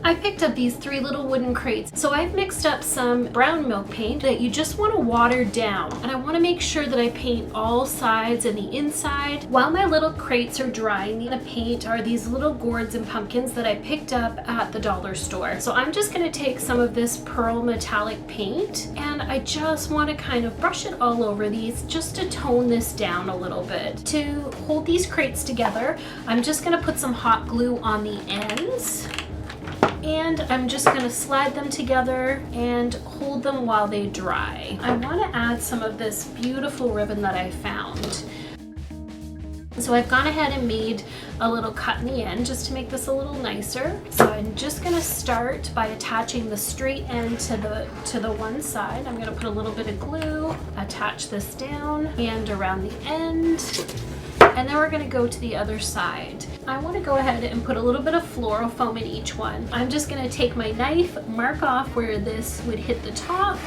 I picked up these 3 little wooden crates. So I've mixed up some brown milk paint that you just want to water down. And I want to make sure that I paint all sides and the inside. While my little crates are drying, the paint are these little gourds and pumpkins that I picked up at the dollar store. So I'm just going to take some of this pearl metallic paint and I just want to kind of brush it all over these just to tone this down a little bit. To hold these crates together, I'm just going to put some hot glue on the ends. And I'm just going to slide them together and hold them while they dry. I want to add some of this beautiful ribbon that I found. So I've gone ahead and made a little cut in the end just to make this a little nicer. So I'm just going to start by attaching the straight end to the one side. I'm going to put a little bit of glue, attach this down and around the end. And then we're going to go to the other side. I want to go ahead and put a little bit of floral foam in each one. I'm just going to take my knife, mark off where this would hit the top,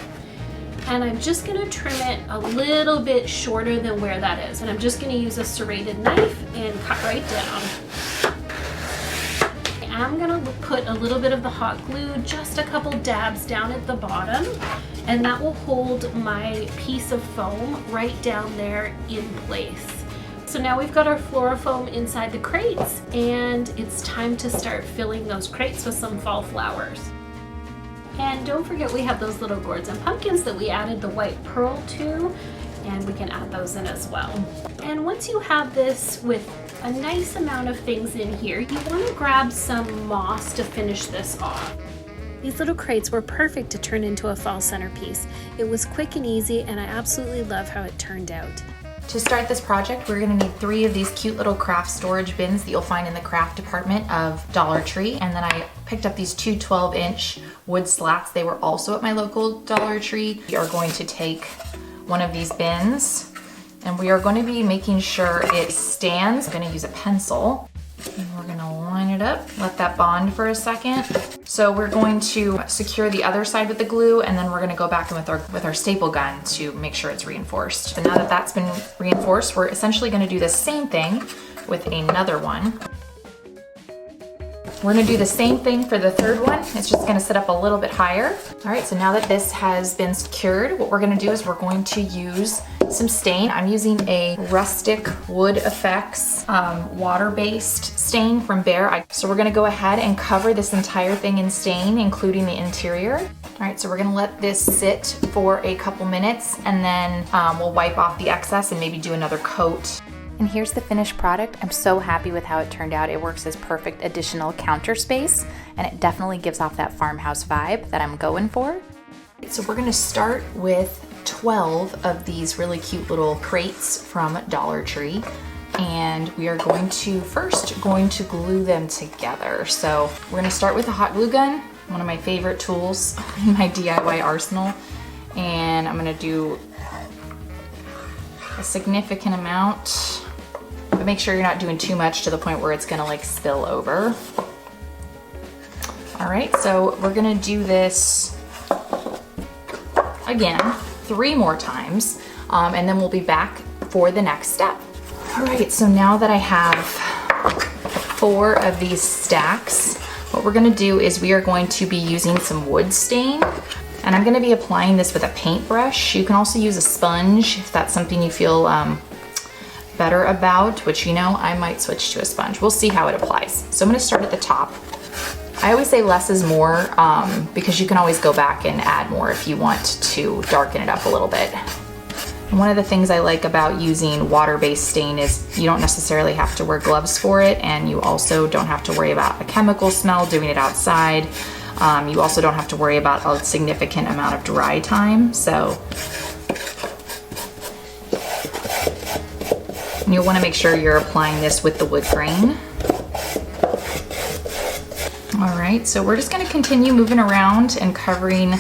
and I'm just going to trim it a little bit shorter than where that is. And I'm just going to use a serrated knife and cut right down. I'm going to put a little bit of the hot glue, just a couple dabs down at the bottom, and that will hold my piece of foam right down there in place. So now we've got our Florifoam inside the crates, and it's time to start filling those crates with some fall flowers. And don't forget we have those little gourds and pumpkins that we added the white pearl to, and we can add those in as well. And once you have this with a nice amount of things in here, you want to grab some moss to finish this off. These little crates were perfect to turn into a fall centerpiece. It was quick and easy, and I absolutely love how it turned out. To start this project, we're going to need 3 of these cute little craft storage bins that you'll find in the craft department of Dollar Tree. And then I picked up these 2 12-inch wood slats. They were also at my local Dollar Tree. We are going to take one of these bins and we are going to be making sure it stands. I'm going to use a pencil. And we're going to line it up, let that bond for a second. So we're going to secure the other side with the glue, and then we're going to go back in with our staple gun to make sure it's reinforced. So now that that's been reinforced, we're essentially going to do the same thing with another one. We're going to do the same thing for the third one. It's just going to sit up a little bit higher. All right, so now that this has been secured, what we're going to do is we're going to use some stain. I'm using a Rustic Wood Effects water-based stain from Behr. So we're going to go ahead and cover this entire thing in stain, including the interior. All right, so we're going to let this sit for a couple minutes, and then we'll wipe off the excess and maybe do another coat. And here's the finished product. I'm so happy with how it turned out. It works as perfect additional counter space, and it definitely gives off that farmhouse vibe that I'm going for. So we're gonna start with 12 of these really cute little crates from Dollar Tree, and we are going to glue them together. So we're gonna start with a hot glue gun, one of my favorite tools in my DIY arsenal, and I'm gonna do a significant amount. But make sure you're not doing too much to the point where it's gonna like spill over. All right, so we're gonna do this again 3 more times, and then we'll be back for the next step. All right, so now that I have 4 of these stacks, what we're gonna do is we are going to be using some wood stain, and I'm gonna be applying this with a paintbrush. You can also use a sponge if that's something you feel better about, which, you know, I might switch to a sponge. We'll see how it applies. So I'm gonna start at the top. I always say less is more because you can always go back and add more if you want to darken it up a little bit. And one of the things I like about using water-based stain is you don't necessarily have to wear gloves for it, and you also don't have to worry about a chemical smell doing it outside. You also don't have to worry about a significant amount of dry time. So and you'll want to make sure you're applying this with the wood grain. All right, so we're just going to continue moving around and covering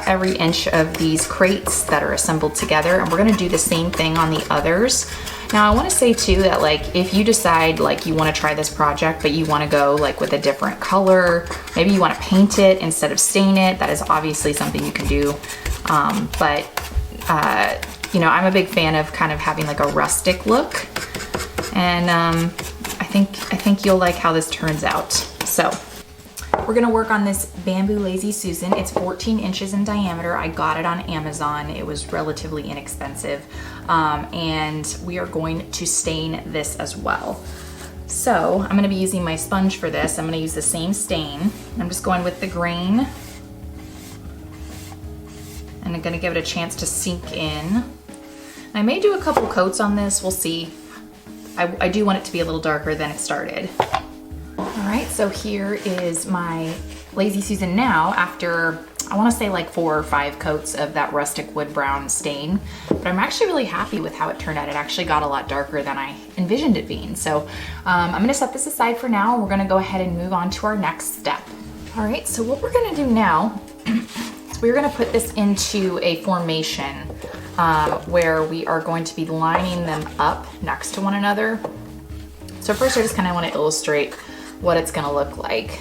every inch of these crates that are assembled together, and we're going to do the same thing on the others. Now I want to say too that like if you decide like you want to try this project but you want to go like with a different color, maybe you want to paint it instead of stain it, that is obviously something you can do. You know, I'm a big fan of kind of having like a rustic look, and I think you'll like how this turns out. So We're gonna work on this bamboo Lazy Susan. It's 14 inches in diameter. I got it on Amazon. It was relatively inexpensive. And we are going to stain this as well. So I'm gonna be using my sponge for this. I'm gonna use the same stain. I'm just going with the grain. And I'm gonna give it a chance to sink in. I may do a couple coats on this, we'll see. I do want it to be a little darker than it started. All right, so here is my Lazy Susan now after, I wanna say like 4 or 5 coats of that rustic wood brown stain, but I'm actually really happy with how it turned out. It actually got a lot darker than I envisioned it being. So I'm gonna set this aside for now. We're gonna go ahead and move on to our next step. All right, so what we're gonna do now is we're gonna put this into a formation where we are going to be lining them up next to one another. So first I just kind of want to illustrate what it's going to look like.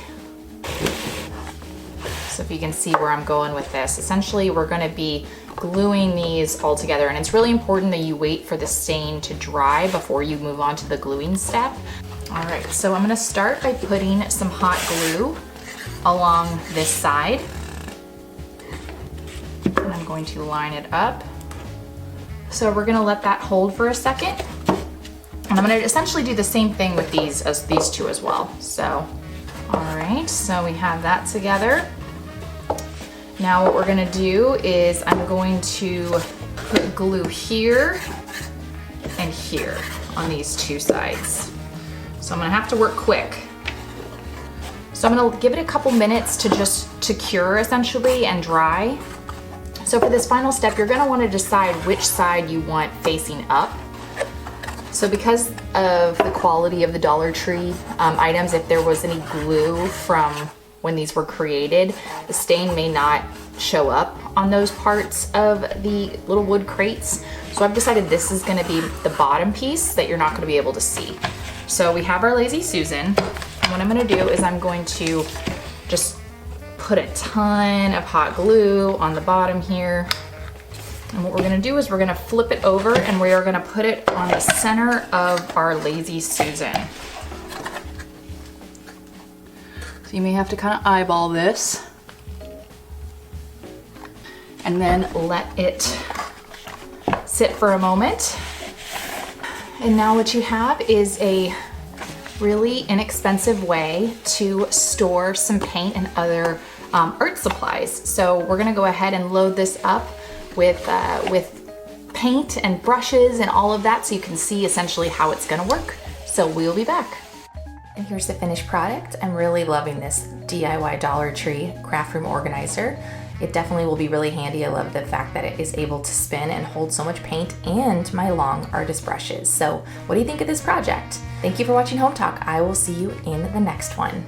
So if you can see where I'm going with this, essentially we're going to be gluing these all together, and it's really important that you wait for the stain to dry before you move on to the gluing step. All right, so I'm going to start by putting some hot glue along this side, and I'm going to line it up. So we're gonna let that hold for a second. And I'm gonna essentially do the same thing with these two as well. So, all right, so we have that together. Now what we're gonna do is I'm going to put glue here and here on these 2 sides. So I'm gonna have to work quick. So I'm gonna give it a couple minutes to cure essentially and dry. So for this final step, you're gonna wanna decide which side you want facing up. So because of the quality of the Dollar Tree items, if there was any glue from when these were created, the stain may not show up on those parts of the little wood crates. So I've decided this is gonna be the bottom piece that you're not gonna be able to see. So we have our Lazy Susan. And what I'm gonna do is I'm going to just put a ton of hot glue on the bottom here. And what we're gonna do is we're gonna flip it over and we are gonna put it on the center of our Lazy Susan. So you may have to kind of eyeball this and then let it sit for a moment. And now what you have is a really inexpensive way to store some paint and other art supplies. So we're gonna go ahead and load this up with paint and brushes and all of that so you can see essentially how it's gonna work. So we'll be back. And here's the finished product. I'm really loving this DIY Dollar Tree craft room organizer. It definitely will be really handy. I love the fact that it is able to spin and hold so much paint and my long artist brushes. So what do you think of this project? Thank you for watching Home Talk. I will see you in the next one.